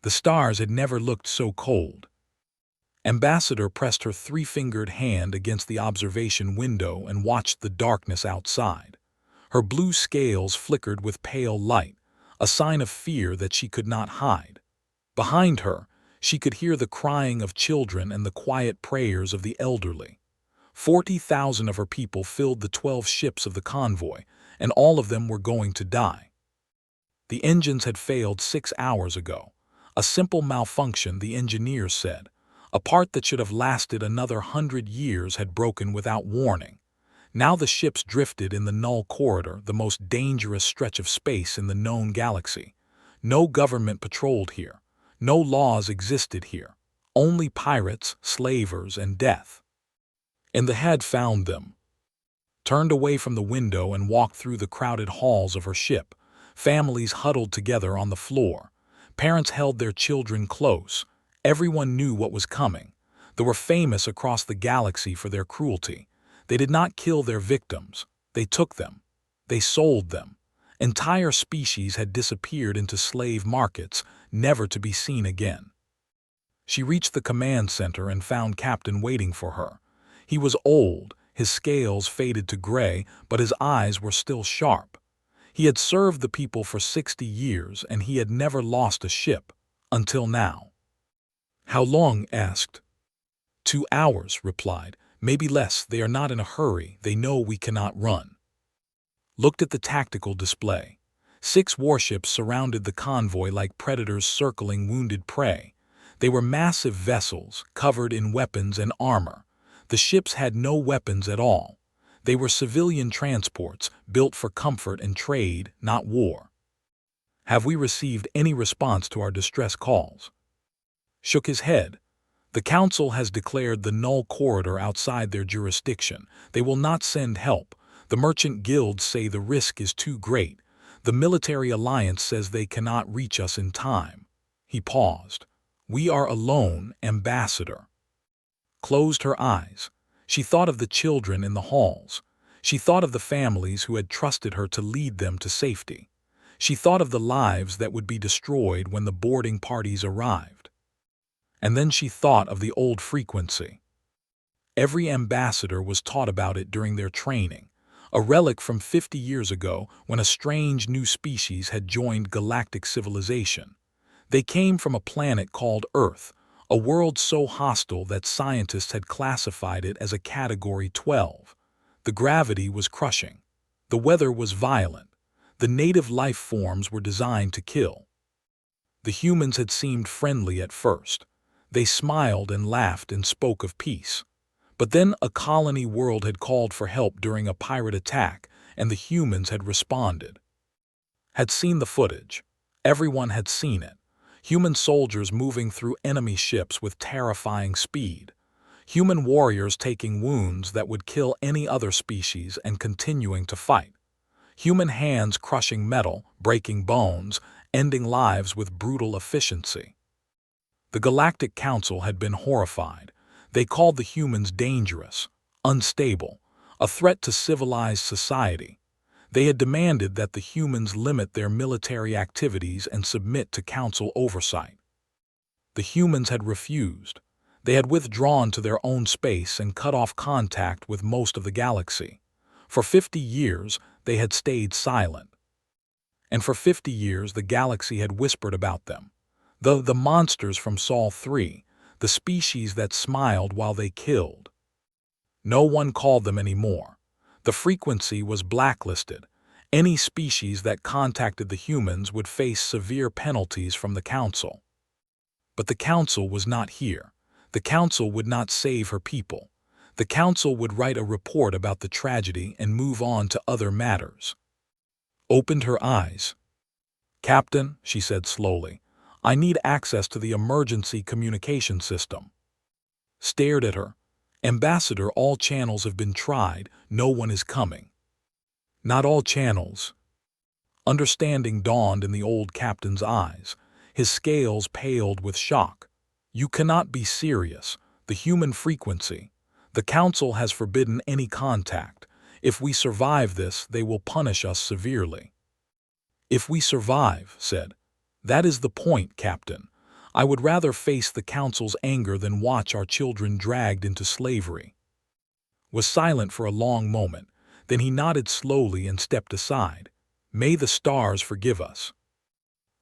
The stars had never looked so cold. Ambassador pressed her three-fingered hand against the observation window and watched the darkness outside. Her blue scales flickered with pale light, a sign of fear that she could not hide. Behind her, she could hear the crying of children and the quiet prayers of the elderly. 40,000 of her people filled the 12 ships of the convoy, and all of them were going to die. The engines had failed 6 hours ago. A simple malfunction, the engineers said. A part that should have lasted another 100 years had broken without warning. Now the ships drifted in the null corridor, the most dangerous stretch of space in the known galaxy. No government patrolled here. No laws existed here. Only pirates, slavers, and death. And the had found them. Turned away from the window and walked through the crowded halls of her ship. Families huddled together on the floor. Parents held their children close. Everyone knew what was coming. They were famous across the galaxy for their cruelty. They did not kill their victims. They took them. They sold them. Entire species had disappeared into slave markets, never to be seen again. She reached the command center and found Captain waiting for her. He was old, his scales faded to gray, but his eyes were still sharp. He had served the people for 60 years, and he had never lost a ship, until now. "How long?" asked. 2 hours, replied. "Maybe less. They are not in a hurry. They know we cannot run." Looked at the tactical display. 6 warships surrounded the convoy like predators circling wounded prey. They were massive vessels, covered in weapons and armor. The ships had no weapons at all. They were civilian transports, built for comfort and trade, not war. "Have we received any response to our distress calls?" Shook his head. "The Council has declared the null corridor outside their jurisdiction. They will not send help. The merchant guilds say the risk is too great. The military alliance says they cannot reach us in time." He paused. "We are alone, Ambassador." Closed her eyes. She thought of the children in the halls. She thought of the families who had trusted her to lead them to safety. She thought of the lives that would be destroyed when the boarding parties arrived. And then she thought of the old frequency. Every ambassador was taught about it during their training, a relic from 50 years ago when a strange new species had joined galactic civilization. They came from a planet called Earth, a world so hostile that scientists had classified it as a Category 12. The gravity was crushing. The weather was violent. The native life forms were designed to kill. The humans had seemed friendly at first. They smiled and laughed and spoke of peace. But then a colony world had called for help during a pirate attack, and the humans had responded. Had seen the footage. Everyone had seen it. Human soldiers moving through enemy ships with terrifying speed. Human warriors taking wounds that would kill any other species and continuing to fight. Human hands crushing metal, breaking bones, ending lives with brutal efficiency. The Galactic Council had been horrified. They called the humans dangerous, unstable, a threat to civilized society. They had demanded that the humans limit their military activities and submit to Council oversight. The humans had refused. They had withdrawn to their own space and cut off contact with most of the galaxy. For 50 years, they had stayed silent. And for 50 years, the galaxy had whispered about them. The monsters from Sol 3, the species that smiled while they killed. No one called them anymore. The frequency was blacklisted. Any species that contacted the humans would face severe penalties from the Council. But the Council was not here. The Council would not save her people. The Council would write a report about the tragedy and move on to other matters. Opened her eyes. "Captain," she said slowly, "I need access to the emergency communication system." Stared at her. "Ambassador, all channels have been tried. No one is coming." "Not all channels." Understanding dawned in the old captain's eyes. His scales paled with shock. "You cannot be serious. The human frequency. The Council has forbidden any contact. If we survive this, they will punish us severely." "If we survive," said. "That is the point, Captain. I would rather face the Council's anger than watch our children dragged into slavery." Was silent for a long moment. Then he nodded slowly and stepped aside. "May the stars forgive us."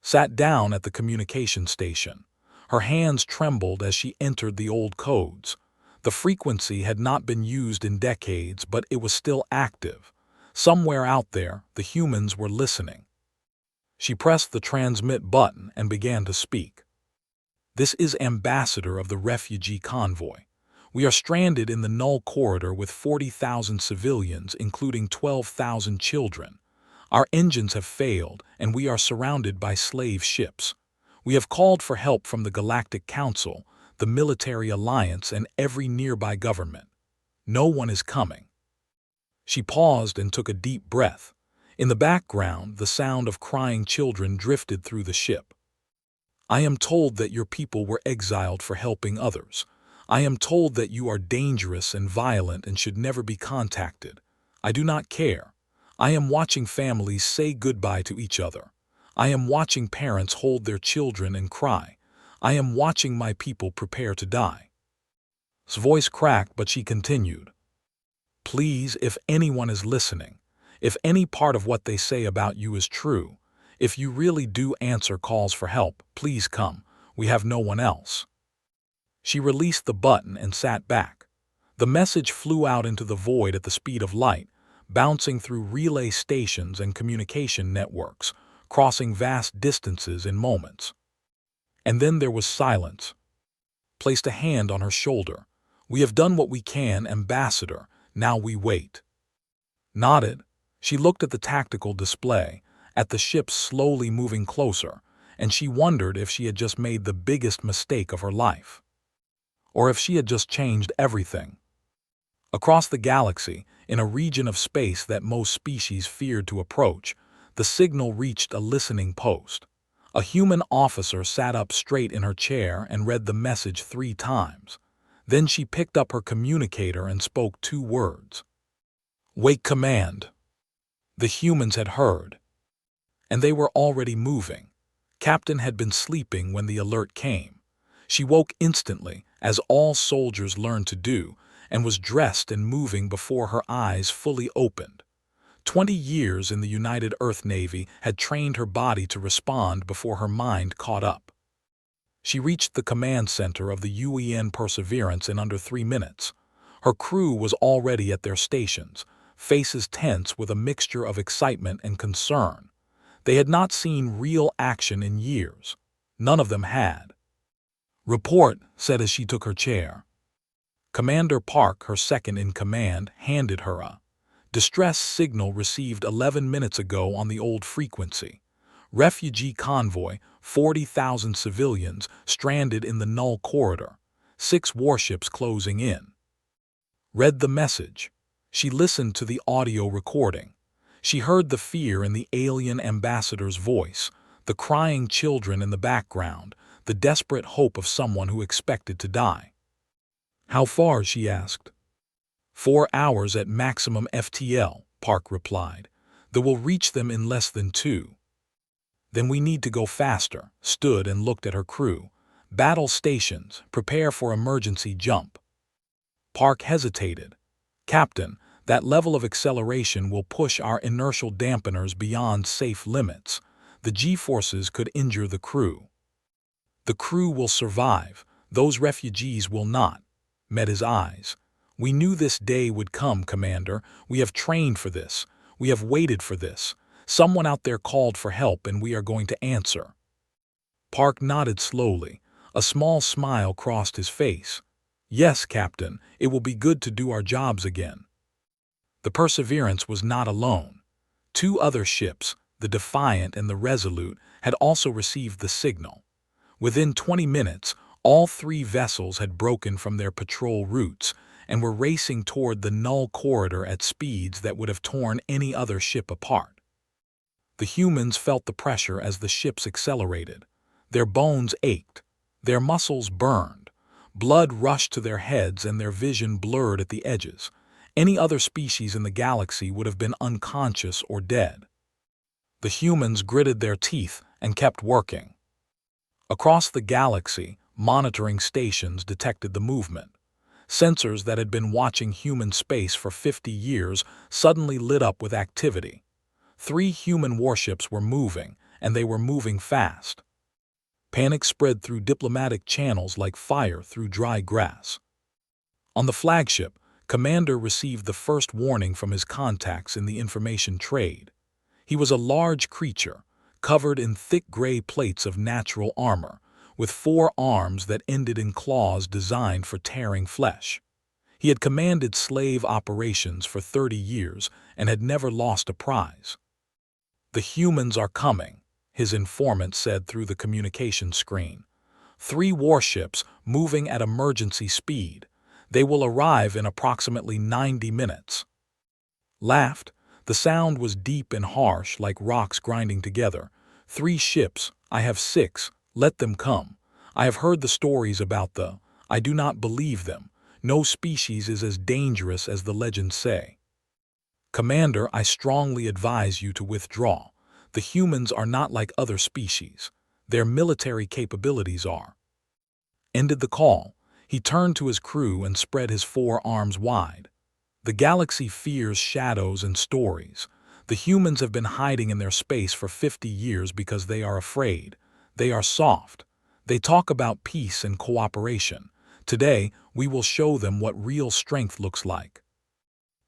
Sat down at the communication station. Her hands trembled as she entered the old codes. The frequency had not been used in decades, but it was still active. Somewhere out there, the humans were listening. She pressed the transmit button and began to speak. "This is Ambassador of the refugee convoy. We are stranded in the null corridor with 40,000 civilians, including 12,000 children. Our engines have failed, and we are surrounded by slave ships. We have called for help from the Galactic Council, the Military Alliance, and every nearby government. No one is coming." She paused and took a deep breath. In the background, the sound of crying children drifted through the ship. "I am told that your people were exiled for helping others. I am told that you are dangerous and violent and should never be contacted. I do not care. I am watching families say goodbye to each other. I am watching parents hold their children and cry. I am watching my people prepare to die." His voice cracked, but she continued. "Please, if anyone is listening, if any part of what they say about you is true, if you really do answer calls for help, please come. We have no one else." She released the button and sat back. The message flew out into the void at the speed of light, bouncing through relay stations and communication networks, crossing vast distances in moments. And then there was silence. Placed a hand on her shoulder. "We have done what we can, Ambassador. Now we wait." Nodded. She looked at the tactical display, at the ships slowly moving closer, and she wondered if she had just made the biggest mistake of her life. Or if she had just changed everything. Across the galaxy, in a region of space that most species feared to approach, the signal reached a listening post. A human officer sat up straight in her chair and read the message 3 times. Then she picked up her communicator and spoke 2 words. "Wake command." The humans had heard. And they were already moving. Captain had been sleeping when the alert came. She woke instantly, as all soldiers learned to do, and was dressed and moving before her eyes fully opened. 20 years in the United Earth Navy had trained her body to respond before her mind caught up. She reached the command center of the UEN Perseverance in under 3 minutes. Her crew was already at their stations, faces tense with a mixture of excitement and concern. They had not seen real action in years. None of them had. "Report," said as she took her chair. Commander Park, her second-in-command, handed her a distress signal received 11 minutes ago on the old frequency. Refugee convoy, 40,000 civilians stranded in the null corridor. 6 warships closing in. Read the message. She listened to the audio recording. She heard the fear in the alien ambassador's voice, the crying children in the background, the desperate hope of someone who expected to die. "How far?" she asked. 4 hours at maximum FTL, Park replied. "They will reach them in less than 2. "Then we need to go faster." Stood and looked at her crew. "Battle stations, prepare for emergency jump." Park hesitated. "Captain, that level of acceleration will push our inertial dampeners beyond safe limits. The G-forces could injure the crew." "The crew will survive. Those refugees will not." Met his eyes. "We knew this day would come, Commander. We have trained for this. We have waited for this. Someone out there called for help and we are going to answer." Park nodded slowly. A small smile crossed his face. "Yes, Captain, it will be good to do our jobs again." The Perseverance was not alone. 2 other ships, the Defiant and the Resolute, had also received the signal. Within 20 minutes, all 3 vessels had broken from their patrol routes and were racing toward the null corridor at speeds that would have torn any other ship apart. The humans felt the pressure as the ships accelerated. Their bones ached. Their muscles burned. Blood rushed to their heads and their vision blurred at the edges. Any other species in the galaxy would have been unconscious or dead. The humans gritted their teeth and kept working. Across the galaxy, monitoring stations detected the movement. Sensors that had been watching human space for 50 years suddenly lit up with activity. 3 human warships were moving, and they were moving fast. Panic spread through diplomatic channels like fire through dry grass. On the flagship, Commander received the first warning from his contacts in the information trade. He was a large creature, covered in thick gray plates of natural armor, with 4 arms that ended in claws designed for tearing flesh. He had commanded slave operations for 30 years and had never lost a prize. "The humans are coming," his informant said through the communication screen. 3 warships moving at emergency speed. They will arrive in approximately 90 minutes. Laughed. The sound was deep and harsh like rocks grinding together. 3 ships, I have 6, let them come. I have heard the stories about I do not believe them. No species is as dangerous as the legends say. Commander, I strongly advise you to withdraw. The humans are not like other species. Their military capabilities are. Ended the call. He turned to his crew and spread his 4 arms wide. The galaxy fears shadows and stories. The humans have been hiding in their space for 50 years because they are afraid. They are soft. They talk about peace and cooperation. Today, we will show them what real strength looks like.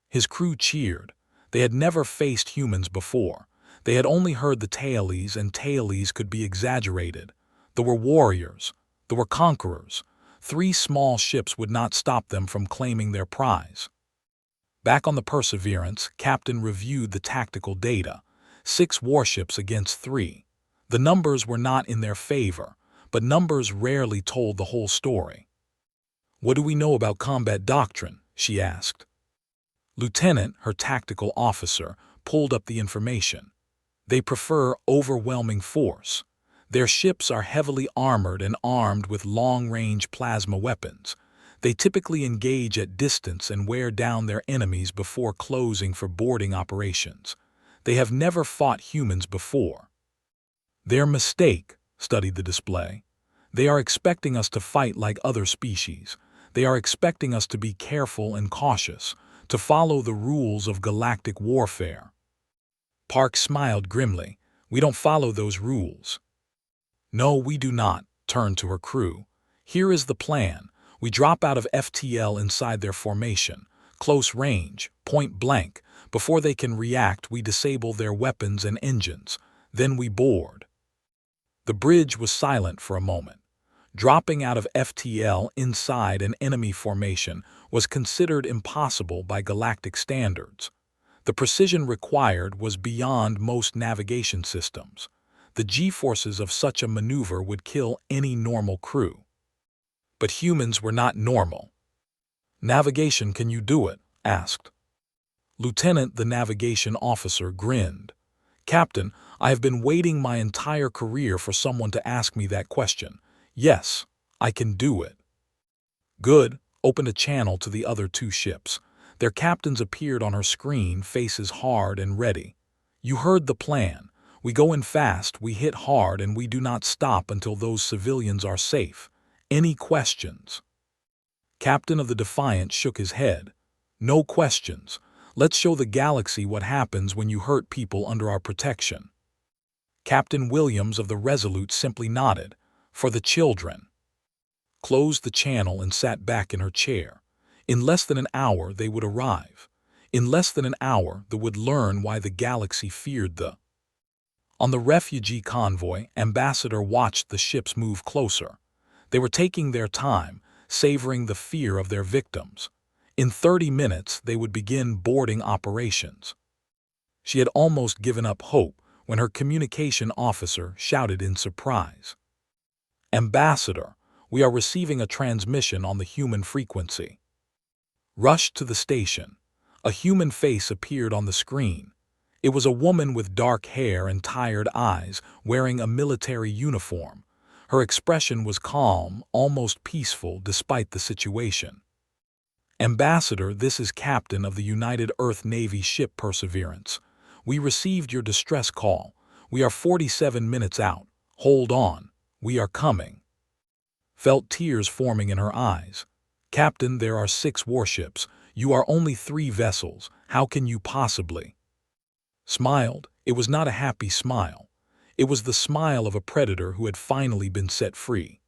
His crew cheered. They had never faced humans before. They had only heard the tailies, and tailies could be exaggerated. There were warriors. There were conquerors. 3 small ships would not stop them from claiming their prize. Back on the Perseverance, Captain reviewed the tactical data. 6 warships against 3. The numbers were not in their favor, but numbers rarely told the whole story. "What do we know about combat doctrine?" she asked. Lieutenant, her tactical officer, pulled up the information. They prefer overwhelming force. Their ships are heavily armored and armed with long-range plasma weapons. They typically engage at distance and wear down their enemies before closing for boarding operations. They have never fought humans before. Their mistake, studied the display. They are expecting us to fight like other species. They are expecting us to be careful and cautious, to follow the rules of galactic warfare. Park smiled grimly. "We don't follow those rules." "No, we do not," turned to her crew. "Here is the plan. We drop out of FTL inside their formation. Close range, point blank. Before they can react, we disable their weapons and engines. Then we board." The bridge was silent for a moment. Dropping out of FTL inside an enemy formation was considered impossible by galactic standards. The precision required was beyond most navigation systems. The G-forces of such a maneuver would kill any normal crew. But humans were not normal. "Navigation, can you do it?" asked. Lieutenant, the navigation officer, grinned. "Captain, I have been waiting my entire career for someone to ask me that question. Yes, I can do it." "Good." Opened a channel to the other 2 ships. Their captains appeared on her screen, faces hard and ready. "You heard the plan. We go in fast, we hit hard, and we do not stop until those civilians are safe. Any questions?" Captain of the Defiant shook his head. "No questions. Let's show the galaxy what happens when you hurt people under our protection." Captain Williams of the Resolute simply nodded. "For the children." Closed the channel and sat back in her chair. In less than an hour they would arrive. In less than an hour they would learn why the galaxy feared the. On the refugee convoy, Ambassador watched the ships move closer. They were taking their time, savoring the fear of their victims. In 30 minutes they would begin boarding operations. She had almost given up hope when her communication officer shouted in surprise. "Ambassador, we are receiving a transmission on the human frequency." Rushed to the station. A human face appeared on the screen. It was a woman with dark hair and tired eyes, wearing a military uniform. Her expression was calm, almost peaceful despite the situation. "Ambassador, this is Captain of the United Earth Navy ship Perseverance. We received your distress call. We are 47 minutes out. Hold on. "We are coming." Felt tears forming in her eyes. "Captain, there are 6 warships. You are only 3 vessels. How can you possibly?" Smiled. It was not a happy smile. It was the smile of a predator who had finally been set free.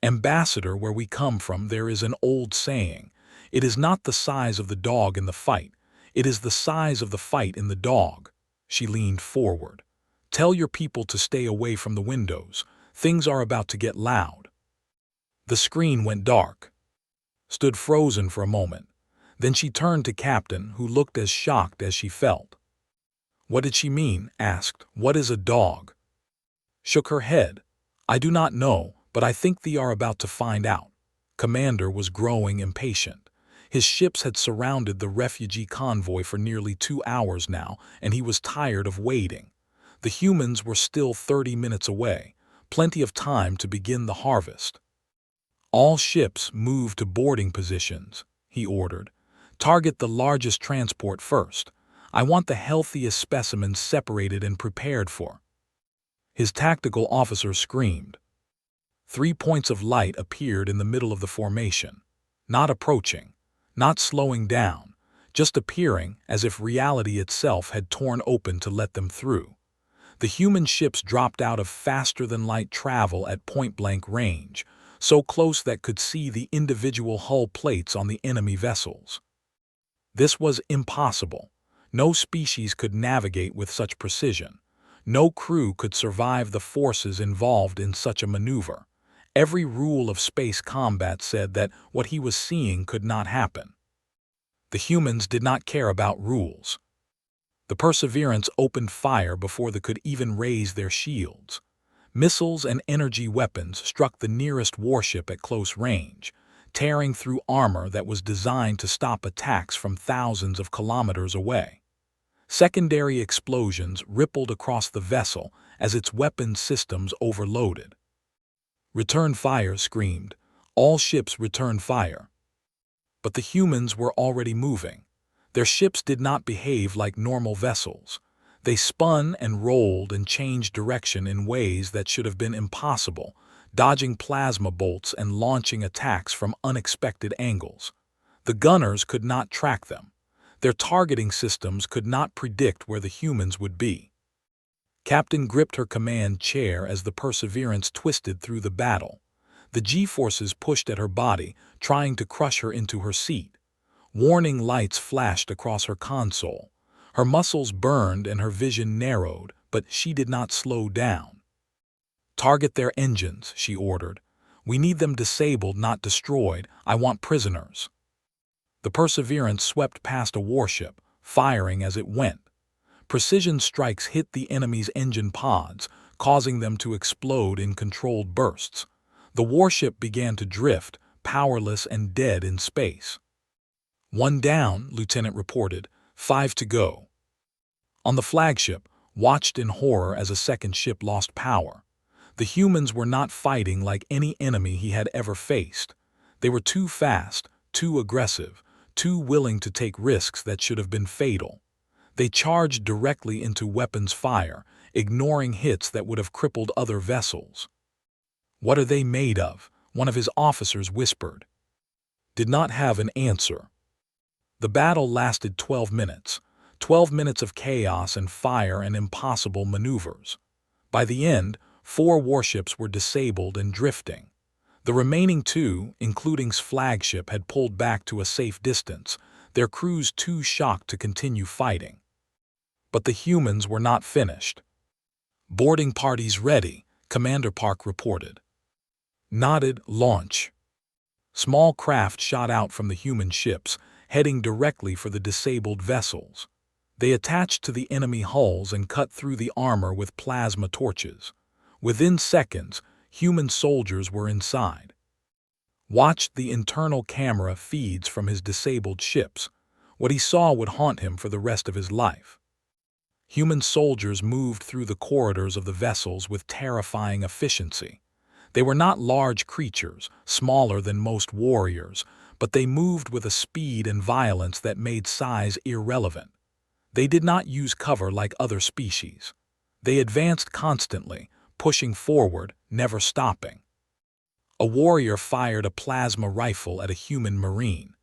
"Ambassador, where we come from, there is an old saying. It is not the size of the dog in the fight. It is the size of the fight in the dog." She leaned forward. "Tell your people to stay away from the windows. Things are about to get loud." The screen went dark. Stood frozen for a moment. Then she turned to Captain, who looked as shocked as she felt. "What did she mean?" asked. "What is a dog?" Shook her head. "I do not know, but I think they are about to find out." Commander was growing impatient. His ships had surrounded the refugee convoy for nearly 2 hours now, and he was tired of waiting. The humans were still 30 minutes away, plenty of time to begin the harvest. "All ships move to boarding positions," he ordered. "Target the largest transport first. I want the healthiest specimens separated and prepared for." His tactical officer screamed. 3 points of light appeared in the middle of the formation. Not approaching, not slowing down, just appearing as if reality itself had torn open to let them through. The human ships dropped out of faster-than-light travel at point-blank range, so close that could see the individual hull plates on the enemy vessels. This was impossible. No species could navigate with such precision. No crew could survive the forces involved in such a maneuver. Every rule of space combat said that what he was seeing could not happen. The humans did not care about rules. The Perseverance opened fire before they could even raise their shields. Missiles and energy weapons struck the nearest warship at close range, tearing through armor that was designed to stop attacks from thousands of kilometers away. Secondary explosions rippled across the vessel as its weapon systems overloaded. "Return fire," screamed. "All ships return fire." But the humans were already moving. Their ships did not behave like normal vessels. They spun and rolled and changed direction in ways that should have been impossible, dodging plasma bolts and launching attacks from unexpected angles. The gunners could not track them. Their targeting systems could not predict where the humans would be. Captain gripped her command chair as the Perseverance twisted through the battle. The G-forces pushed at her body, trying to crush her into her seat. Warning lights flashed across her console. Her muscles burned and her vision narrowed, but she did not slow down. "Target their engines," she ordered. "We need them disabled, not destroyed. I want prisoners." The Perseverance swept past a warship, firing as it went. Precision strikes hit the enemy's engine pods, causing them to explode in controlled bursts. The warship began to drift, powerless and dead in space. "One down," Lieutenant reported. 5 to go. On the flagship, watched in horror as a second ship lost power. The humans were not fighting like any enemy he had ever faced. They were too fast, too aggressive, too willing to take risks that should have been fatal. They charged directly into weapons fire, ignoring hits that would have crippled other vessels. "What are they made of?" one of his officers whispered. Did not have an answer. The battle lasted 12 minutes. 12 minutes of chaos and fire and impossible maneuvers. By the end, 4 warships were disabled and drifting. The remaining 2, including flagship, had pulled back to a safe distance, their crews too shocked to continue fighting. But the humans were not finished. "Boarding parties ready," Commander Park reported. Nodded. "Launch." Small craft shot out from the human ships, heading directly for the disabled vessels. They attached to the enemy hulls and cut through the armor with plasma torches. Within seconds, human soldiers were inside. Watched the internal camera feeds from his disabled ships. What he saw would haunt him for the rest of his life. Human soldiers moved through the corridors of the vessels with terrifying efficiency. They were not large creatures, smaller than most warriors, but they moved with a speed and violence that made size irrelevant. They did not use cover like other species. They advanced constantly, pushing forward, never stopping. A warrior fired a plasma rifle at a human marine.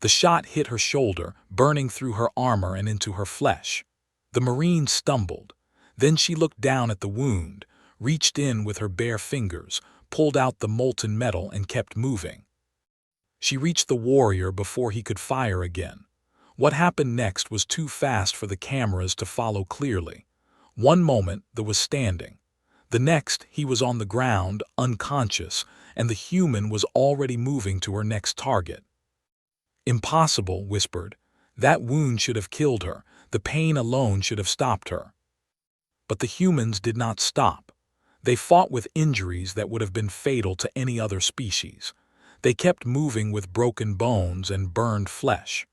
The shot hit her shoulder, burning through her armor and into her flesh. The marine stumbled. Then she looked down at the wound, reached in with her bare fingers, pulled out the molten metal and kept moving. She reached the warrior before he could fire again. What happened next was too fast for the cameras to follow clearly. One moment, there was standing. The next, he was on the ground, unconscious, and the human was already moving to her next target. "Impossible," whispered. "That wound should have killed her. The pain alone should have stopped her." But the humans did not stop. They fought with injuries that would have been fatal to any other species. They kept moving with broken bones and burned flesh.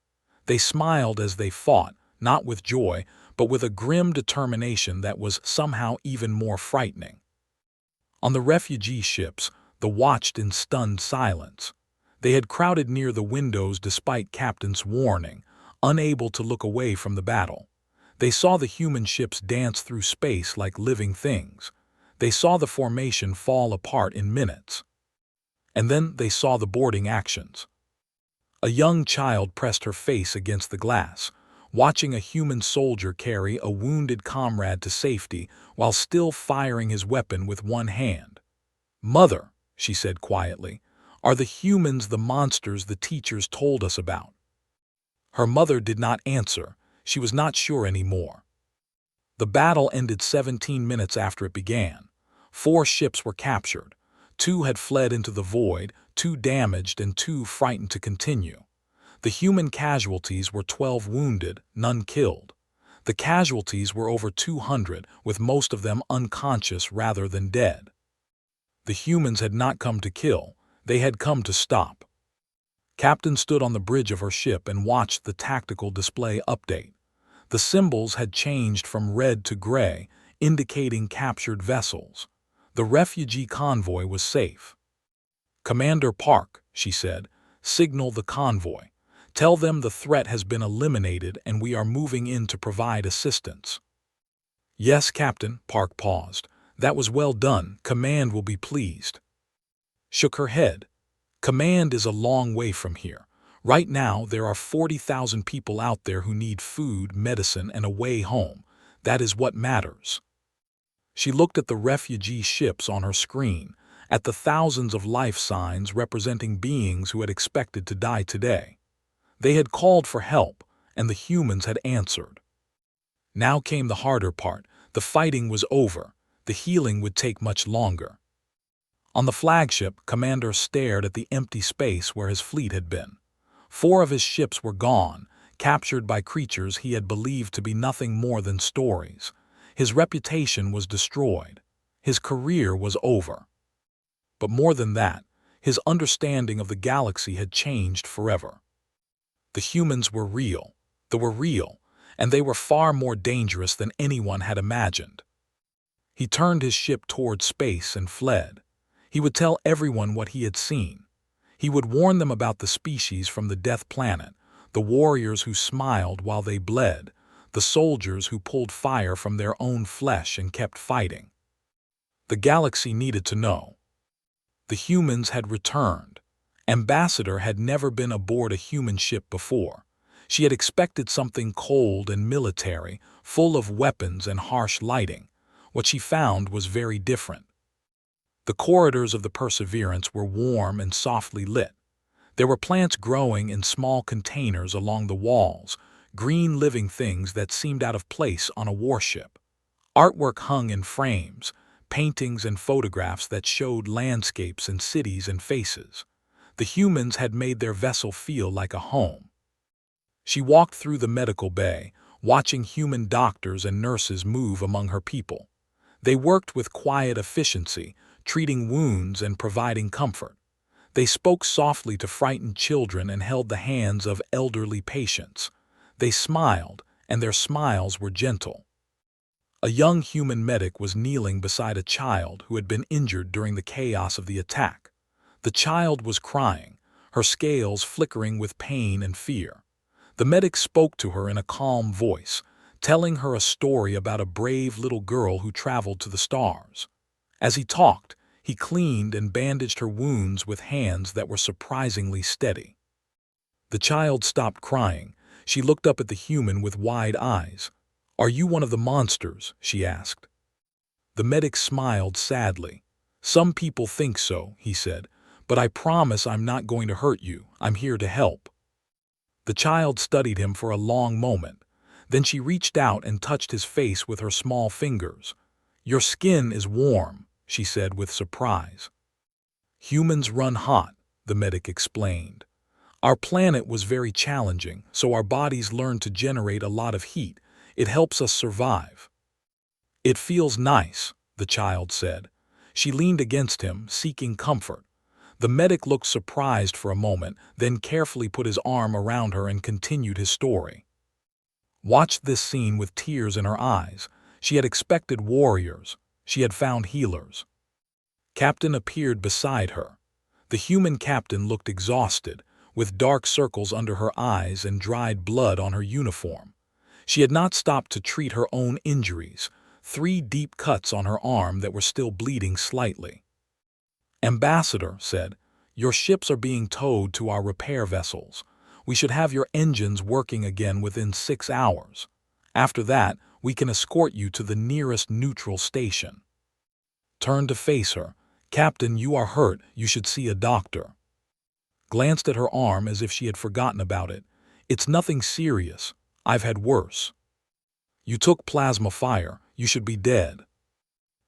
They smiled as they fought, not with joy, but with a grim determination that was somehow even more frightening. On the refugee ships, they watched in stunned silence. They had crowded near the windows despite Captain's warning, unable to look away from the battle. They saw the human ships dance through space like living things. They saw the formation fall apart in minutes. And then they saw the boarding actions. A young child pressed her face against the glass, watching a human soldier carry a wounded comrade to safety while still firing his weapon with one hand. "Mother," she said quietly, "are the humans the monsters the teachers told us about?" Her mother did not answer. She was not sure anymore. The battle ended 17 minutes after it began. 4 ships were captured. 2 had fled into the void, 2 damaged, and 2 frightened to continue. The human casualties were 12 wounded, none killed. The casualties were over 200, with most of them unconscious rather than dead. The humans had not come to kill, they had come to stop. Captain stood on the bridge of her ship and watched the tactical display update. The symbols had changed from red to gray, indicating captured vessels. The refugee convoy was safe. "Commander Park," she said, "signal the convoy. Tell them the threat has been eliminated and we are moving in to provide assistance." "Yes, Captain," Park paused. "That was well done. Command will be pleased." Shook her head. "Command is a long way from here. Right now there are 40,000 people out there who need food, medicine, and a way home. That is what matters." She looked at the refugee ships on her screen, at the thousands of life signs representing beings who had expected to die today. They had called for help, and the humans had answered. Now came the harder part. The fighting was over. The healing would take much longer. On the flagship, Commander stared at the empty space where his fleet had been. 4 of his ships were gone, captured by creatures he had believed to be nothing more than stories. His reputation was destroyed. His career was over. But more than that, his understanding of the galaxy had changed forever. The humans were real. They were real, and they were far more dangerous than anyone had imagined. He turned his ship toward space and fled. He would tell everyone what he had seen. He would warn them about the species from the Death Planet, the warriors who smiled while they bled, the soldiers who pulled fire from their own flesh and kept fighting. The galaxy needed to know. The humans had returned. Ambassador had never been aboard a human ship before. She had expected something cold and military, full of weapons and harsh lighting. What she found was very different. The corridors of the Perseverance were warm and softly lit. There were plants growing in small containers along the walls, green living things that seemed out of place on a warship. Artwork hung in frames, paintings and photographs that showed landscapes and cities and faces. The humans had made their vessel feel like a home. She walked through the medical bay, watching human doctors and nurses move among her people. They worked with quiet efficiency, treating wounds and providing comfort. They spoke softly to frightened children and held the hands of elderly patients. They smiled, and their smiles were gentle. A young human medic was kneeling beside a child who had been injured during the chaos of the attack. The child was crying, her scales flickering with pain and fear. The medic spoke to her in a calm voice, telling her a story about a brave little girl who traveled to the stars. As he talked, He cleaned and bandaged her wounds with hands that were surprisingly steady. The child stopped crying. She looked up at the human with wide eyes. "Are you one of the monsters?" she asked. The medic smiled sadly. "Some people think so," he said, "but I promise I'm not going to hurt you. I'm here to help." The child studied him for a long moment. Then she reached out and touched his face with her small fingers. "Your skin is warm," she said with surprise. "Humans run hot," the medic explained. "Our planet was very challenging, so our bodies learned to generate a lot of heat. It helps us survive." "It feels nice," the child said. She leaned against him, seeking comfort. The medic looked surprised for a moment, then carefully put his arm around her and continued his story. Watched this scene with tears in her eyes. She had expected warriors. She had found healers. Captain appeared beside her. The human captain looked exhausted, with dark circles under her eyes and dried blood on her uniform. She had not stopped to treat her own injuries, 3 deep cuts on her arm that were still bleeding slightly. "Ambassador said, 'Your ships are being towed to our repair vessels. We should have your engines working again within 6 hours. After that, we can escort you to the nearest neutral station.'" Turned to face her. "Captain, you are hurt. You should see a doctor." Glanced at her arm as if she had forgotten about it. "It's nothing serious. I've had worse." "You took plasma fire. You should be dead."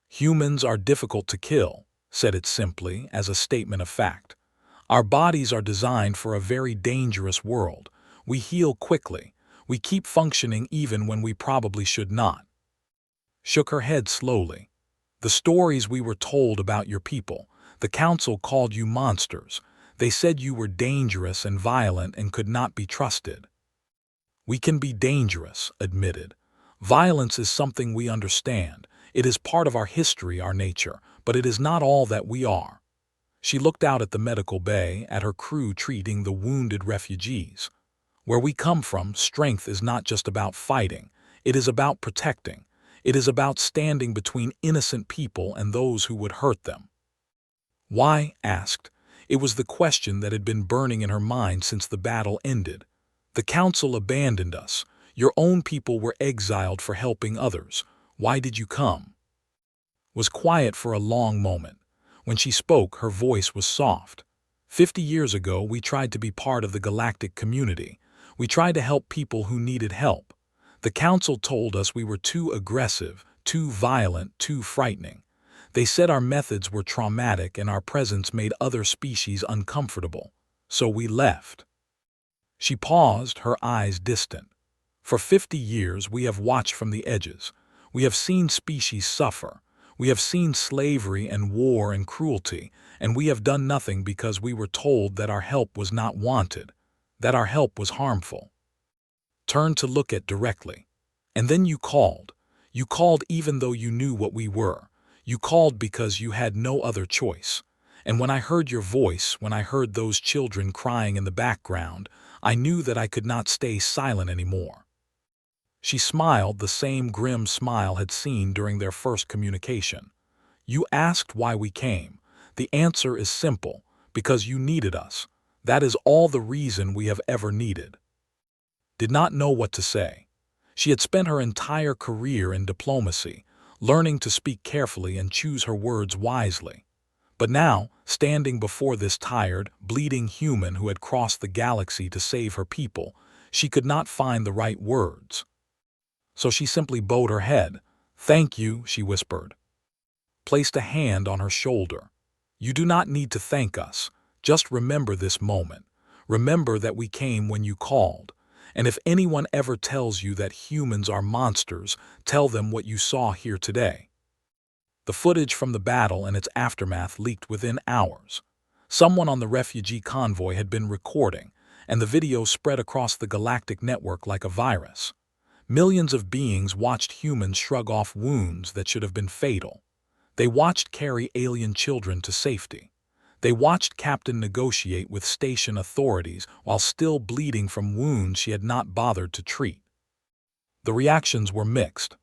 "Humans are difficult to kill," said it simply as a statement of fact. "Our bodies are designed for a very dangerous world. We heal quickly. We keep functioning even when we probably should not." Shook her head slowly. "The stories we were told about your people, the council called you monsters. They said you were dangerous and violent and could not be trusted." "We can be dangerous," admitted. "Violence is something we understand. It is part of our history, our nature, but it is not all that we are." She looked out at the medical bay, at her crew treating the wounded refugees. "Where we come from, strength is not just about fighting. It is about protecting. It is about standing between innocent people and those who would hurt them." "Why?" asked. It was the question that had been burning in her mind since the battle ended. "The council abandoned us. Your own people were exiled for helping others. Why did you come?" Was quiet for a long moment. When she spoke, her voice was soft. 50 years ago, we tried to be part of the galactic community. We tried to help people who needed help. The council told us we were too aggressive, too violent, too frightening. They said our methods were traumatic and our presence made other species uncomfortable. So we left." She paused, her eyes distant. "For 50 years we have watched from the edges. We have seen species suffer. We have seen slavery and war and cruelty, and we have done nothing because we were told that our help was not wanted, that our help was harmful." Turned to look at directly. "And then you called. You called even though you knew what we were. You called because you had no other choice. And when I heard your voice, when I heard those children crying in the background, I knew that I could not stay silent anymore." She smiled the same grim smile had seen during their first communication. "You asked why we came. The answer is simple, because you needed us. That is all the reason we have ever needed." Did not know what to say. She had spent her entire career in diplomacy, learning to speak carefully and choose her words wisely. But now, standing before this tired, bleeding human who had crossed the galaxy to save her people, she could not find the right words. So she simply bowed her head. "Thank you," she whispered. Placed a hand on her shoulder. "You do not need to thank us. Just remember this moment. Remember that we came when you called. And if anyone ever tells you that humans are monsters, tell them what you saw here today." The footage from the battle and its aftermath leaked within hours. Someone on the refugee convoy had been recording, and the video spread across the galactic network like a virus. Millions of beings watched humans shrug off wounds that should have been fatal. They watched carry alien children to safety. They watched Captain negotiate with station authorities while still bleeding from wounds she had not bothered to treat. The reactions were mixed.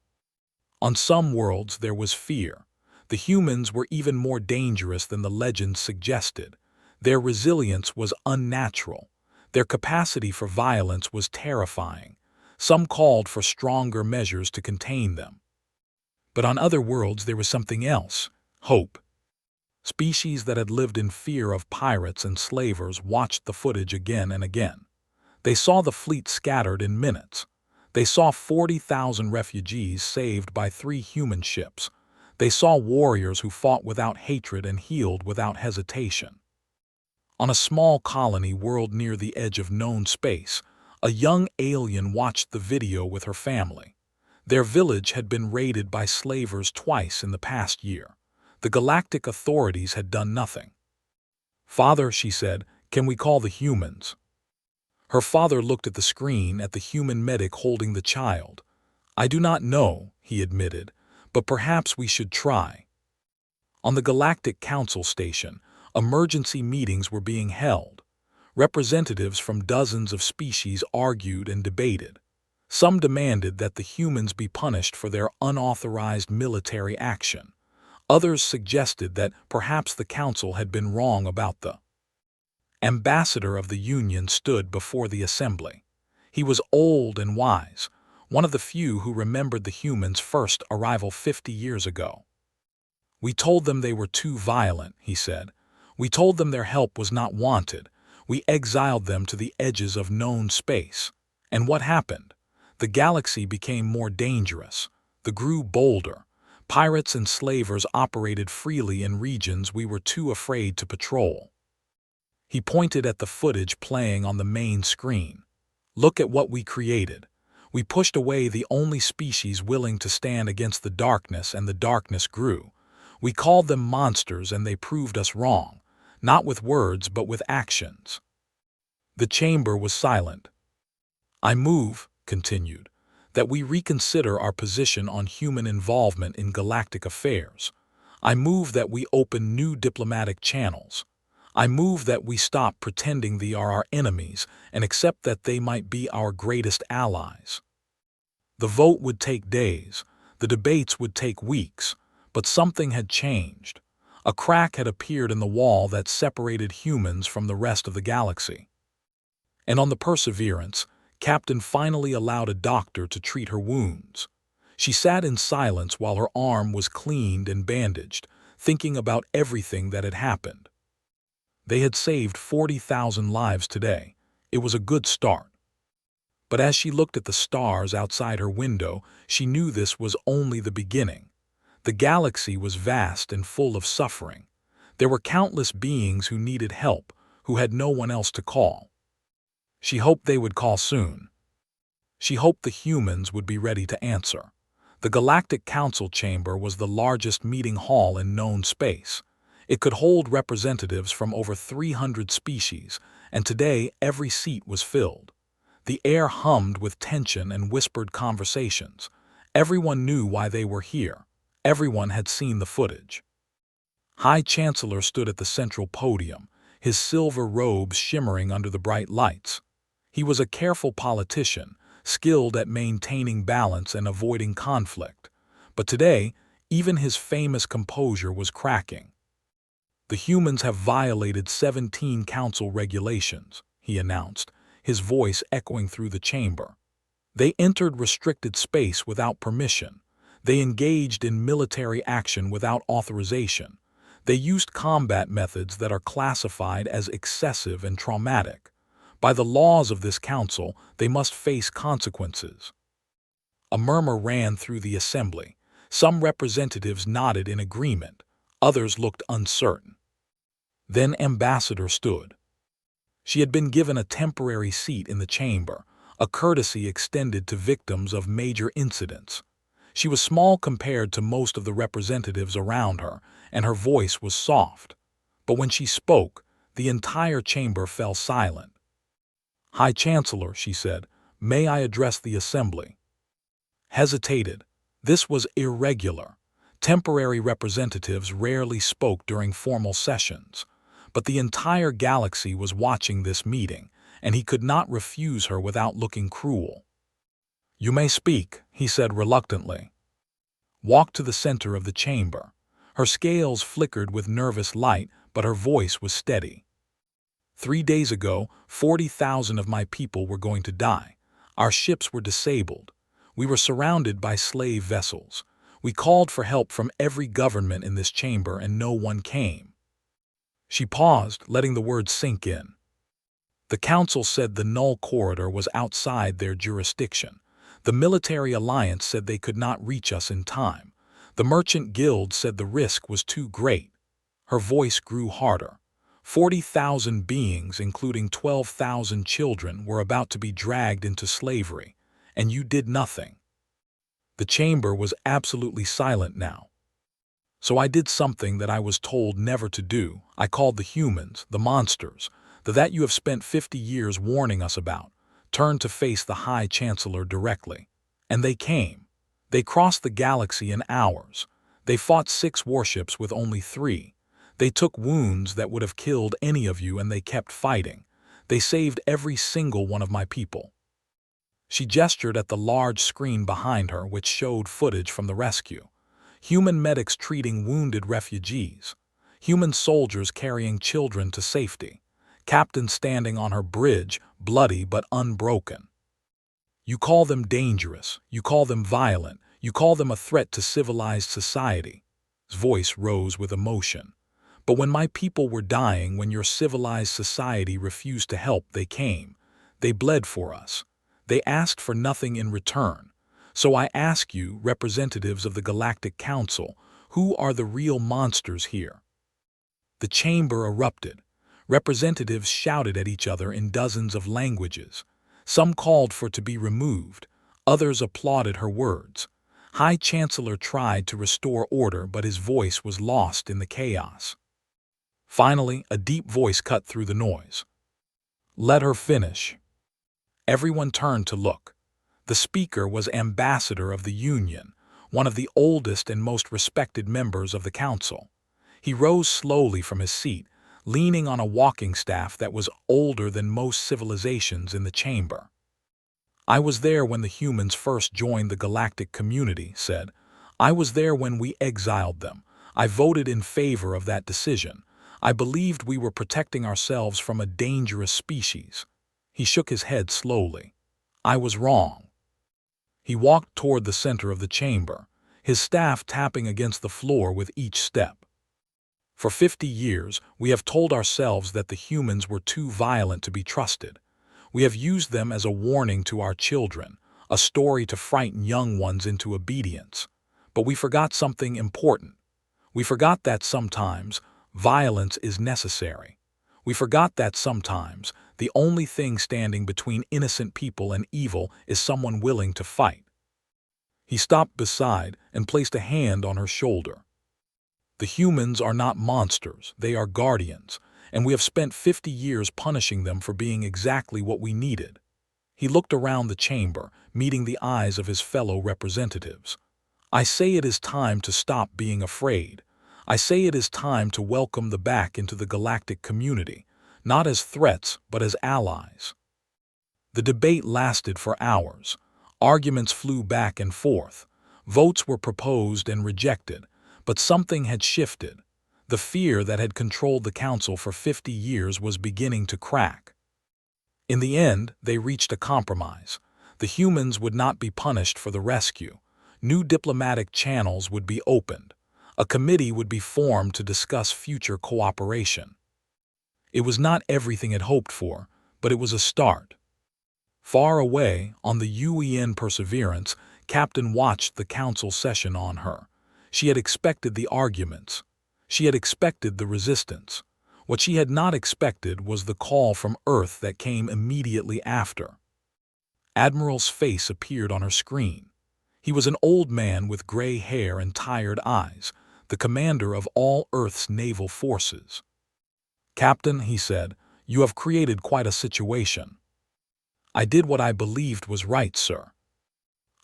On some worlds there was fear. The humans were even more dangerous than the legends suggested. Their resilience was unnatural. Their capacity for violence was terrifying. Some called for stronger measures to contain them. But on other worlds there was something else: hope. Species that had lived in fear of pirates and slavers watched the footage again and again. They saw the fleet scattered in minutes. They saw 40,000 refugees saved by 3 human ships. They saw warriors who fought without hatred and healed without hesitation. On a small colony world near the edge of known space, a young alien watched the video with her family. Their village had been raided by slavers twice in the past year. The galactic authorities had done nothing. "Father," she said, "can we call the humans?" Her father looked at the screen at the human medic holding the child. "I do not know," he admitted, "but perhaps we should try." On the Galactic Council station, emergency meetings were being held. Representatives from dozens of species argued and debated. Some demanded that the humans be punished for their unauthorized military action. Others suggested that perhaps the council had been wrong about the ambassador of the Union stood before the assembly. He was old and wise, one of the few who remembered the humans' first arrival 50 years ago. "We told them they were too violent," he said. "We told them their help was not wanted. We exiled them to the edges of known space. And what happened? The galaxy became more dangerous. The grew bolder. Pirates and slavers operated freely in regions we were too afraid to patrol." He pointed at the footage playing on the main screen. "Look at what we created. We pushed away the only species willing to stand against the darkness, and the darkness grew. We called them monsters, and they proved us wrong, not with words but with actions." The chamber was silent. "I move," continued, "that we reconsider our position on human involvement in galactic affairs. I move that we open new diplomatic channels. I move that we stop pretending they are our enemies and accept that they might be our greatest allies." The vote would take days. The debates would take weeks. But something had changed. A crack had appeared in the wall that separated humans from the rest of the galaxy. And on the Perseverance, Captain finally allowed a doctor to treat her wounds. She sat in silence while her arm was cleaned and bandaged, thinking about everything that had happened. They had saved 40,000 lives today. It was a good start. But as she looked at the stars outside her window, she knew this was only the beginning. The galaxy was vast and full of suffering. There were countless beings who needed help, who had no one else to call. She hoped they would call soon. She hoped the humans would be ready to answer. The Galactic Council chamber was the largest meeting hall in known space. It could hold representatives from over 300 species, and today every seat was filled. The air hummed with tension and whispered conversations. Everyone knew why they were here. Everyone had seen the footage. High Chancellor stood at the central podium, his silver robes shimmering under the bright lights. He was a careful politician, skilled at maintaining balance and avoiding conflict. But today, even his famous composure was cracking. "The humans have violated 17 council regulations," he announced, his voice echoing through the chamber. "They entered restricted space without permission. They engaged in military action without authorization. They used combat methods that are classified as excessive and traumatic. By the laws of this council, they must face consequences." A murmur ran through the assembly. Some representatives nodded in agreement. Others looked uncertain. Then Ambassador stood. She had been given a temporary seat in the chamber, a courtesy extended to victims of major incidents. She was small compared to most of the representatives around her, and her voice was soft. But when she spoke, the entire chamber fell silent. "High Chancellor," she said, "may I address the assembly?" Hesitated. This was irregular. Temporary representatives rarely spoke during formal sessions. But the entire galaxy was watching this meeting, and he could not refuse her without looking cruel. "You may speak," he said reluctantly. "Walk to the center of the chamber. Her scales flickered with nervous light, but her voice was steady. 3 days ago, 40,000 of my people were going to die. Our ships were disabled. We were surrounded by slave vessels. We called for help from every government in this chamber, and no one came. She paused, letting the words sink in. The council said the null corridor was outside their jurisdiction. The military alliance said they could not reach us in time. The merchant guild said the risk was too great. Her voice grew harder. 40,000 beings, including 12,000 children, were about to be dragged into slavery, and you did nothing. The chamber was absolutely silent now. So I did something that I was told never to do. I called the humans, the monsters, that you have spent 50 years warning us about, turned to face the High Chancellor directly. And they came. They crossed the galaxy in hours. They fought 6 warships with only 3. They took wounds that would have killed any of you, and they kept fighting. They saved every single one of my people. She gestured at the large screen behind her, which showed footage from the rescue. Human medics treating wounded refugees. Human soldiers carrying children to safety. Captain standing on her bridge, bloody but unbroken. You call them dangerous, you call them violent, you call them a threat to civilized society. His voice rose with emotion. But when my people were dying, when your civilized society refused to help, they came. They bled for us. They asked for nothing in return. So I ask you, representatives of the Galactic Council, who are the real monsters here? The chamber erupted. Representatives shouted at each other in dozens of languages. Some called for it to be removed. Others applauded her words. High Chancellor tried to restore order, but his voice was lost in the chaos. Finally, a deep voice cut through the noise. Let her finish. Everyone turned to look. The speaker was Ambassador of the Union, one of the oldest and most respected members of the council. He rose slowly from his seat, leaning on a walking staff that was older than most civilizations in the chamber. I was there when the humans first joined the galactic community, said. I was there when we exiled them. I voted in favor of that decision. I believed we were protecting ourselves from a dangerous species. He shook his head slowly. I was wrong. He walked toward the center of the chamber, his staff tapping against the floor with each step. For 50 years, we have told ourselves that the humans were too violent to be trusted. We have used them as a warning to our children, a story to frighten young ones into obedience. But we forgot something important. We forgot that sometimes violence is necessary. We forgot that sometimes the only thing standing between innocent people and evil is someone willing to fight. He stopped beside and placed a hand on her shoulder. The humans are not monsters, they are guardians, and we have spent 50 years punishing them for being exactly what we needed. He looked around the chamber, meeting the eyes of his fellow representatives. I say it is time to stop being afraid. I say it is time to welcome them back into the galactic community, not as threats, but as allies. The debate lasted for hours. Arguments flew back and forth. Votes were proposed and rejected. But something had shifted. The fear that had controlled the council for 50 years was beginning to crack. In the end, they reached a compromise. The humans would not be punished for the rescue. New diplomatic channels would be opened. A committee would be formed to discuss future cooperation. It was not everything it hoped for, but it was a start. Far away, on the UEN Perseverance, Captain watched the council session on her. She had expected the arguments. She had expected the resistance. What she had not expected was the call from Earth that came immediately after. Admiral's face appeared on her screen. He was an old man with gray hair and tired eyes, the commander of all Earth's naval forces. Captain, he said, you have created quite a situation. I did what I believed was right, sir.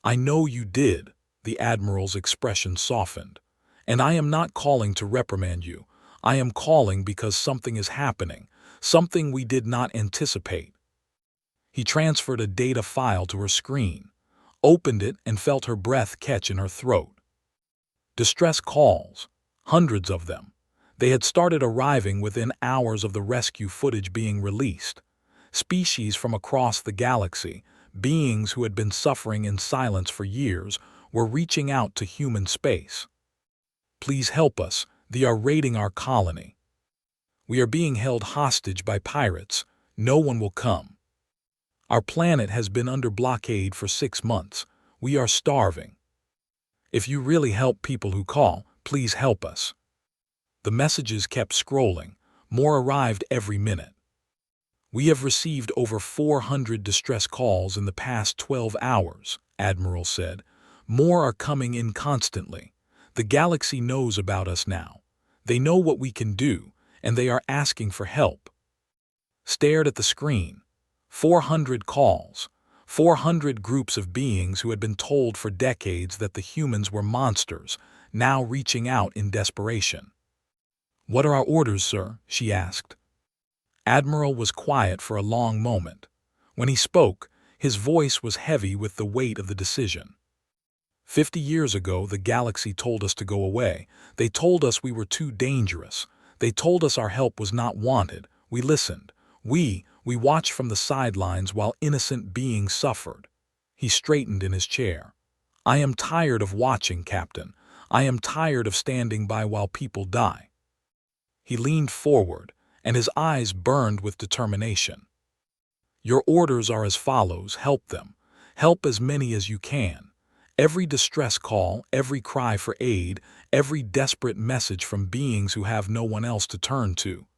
I know you did. The Admiral's expression softened. And I am not calling to reprimand you. I am calling because something is happening, something we did not anticipate. He transferred a data file to her screen, opened it and felt her breath catch in her throat. Distress calls. Hundreds of them. They had started arriving within hours of the rescue footage being released. Species from across the galaxy, beings who had been suffering in silence for years, were reaching out to human space. "Please help us. They are raiding our colony. We are being held hostage by pirates. No one will come. Our planet has been under blockade for 6 months. We are starving. If you really help people who call, please help us." The messages kept scrolling. More arrived every minute. "We have received over 400 distress calls in the past 12 hours, Admiral said. "More are coming in constantly. The galaxy knows about us now. They know what we can do, and they are asking for help." Stared at the screen. 400 calls. 400 groups of beings who had been told for decades that the humans were monsters, now reaching out in desperation. "What are our orders, sir?" she asked. Admiral was quiet for a long moment. When he spoke, his voice was heavy with the weight of the decision. 50 years ago, the galaxy told us to go away. They told us we were too dangerous. They told us our help was not wanted. We listened. We watched from the sidelines while innocent beings suffered." He straightened in his chair. "I am tired of watching, Captain. I am tired of standing by while people die." He leaned forward, and his eyes burned with determination. "Your orders are as follows. Help them. Help as many as you can. Every distress call, every cry for aid, every desperate message from beings who have no one else to turn to.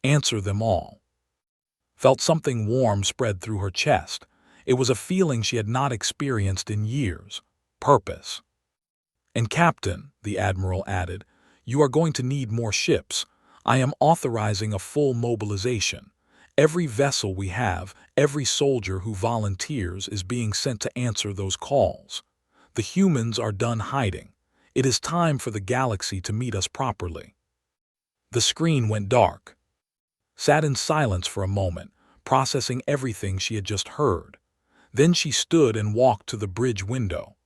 Answer them all." Felt something warm spread through her chest. It was a feeling she had not experienced in years. Purpose. "And Captain," the Admiral added, "you are going to need more ships. I am authorizing a full mobilization. Every vessel we have, every soldier who volunteers is being sent to answer those calls. The humans are done hiding. It is time for the galaxy to meet us properly." The screen went dark. Sat in silence for a moment, processing everything she had just heard. Then she stood and walked to the bridge window.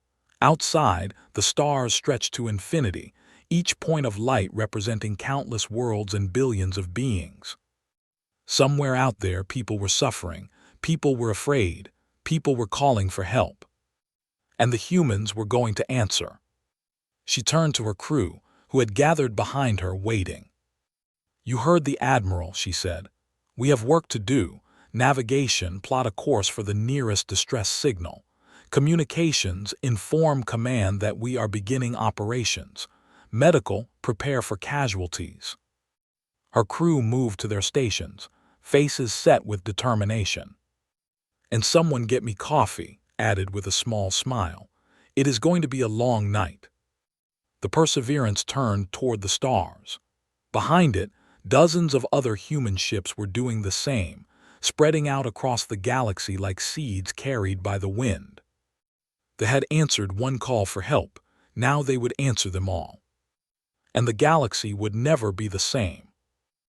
Outside, the stars stretched to infinity, each point of light representing countless worlds and billions of beings. Somewhere out there, people were suffering, people were afraid, people were calling for help. And the humans were going to answer. She turned to her crew, who had gathered behind her, waiting. "You heard the Admiral," she said. "We have work to do. Navigation, plot a course for the nearest distress signal. Communications, inform command that we are beginning operations. Medical, prepare for casualties." Her crew moved to their stations, faces set with determination. "And someone get me coffee," added with a small smile. "It is going to be a long night." The Perseverance turned toward the stars. Behind it, dozens of other human ships were doing the same, spreading out across the galaxy like seeds carried by the wind. They had answered one call for help. Now they would answer them all. And the galaxy would never be the same.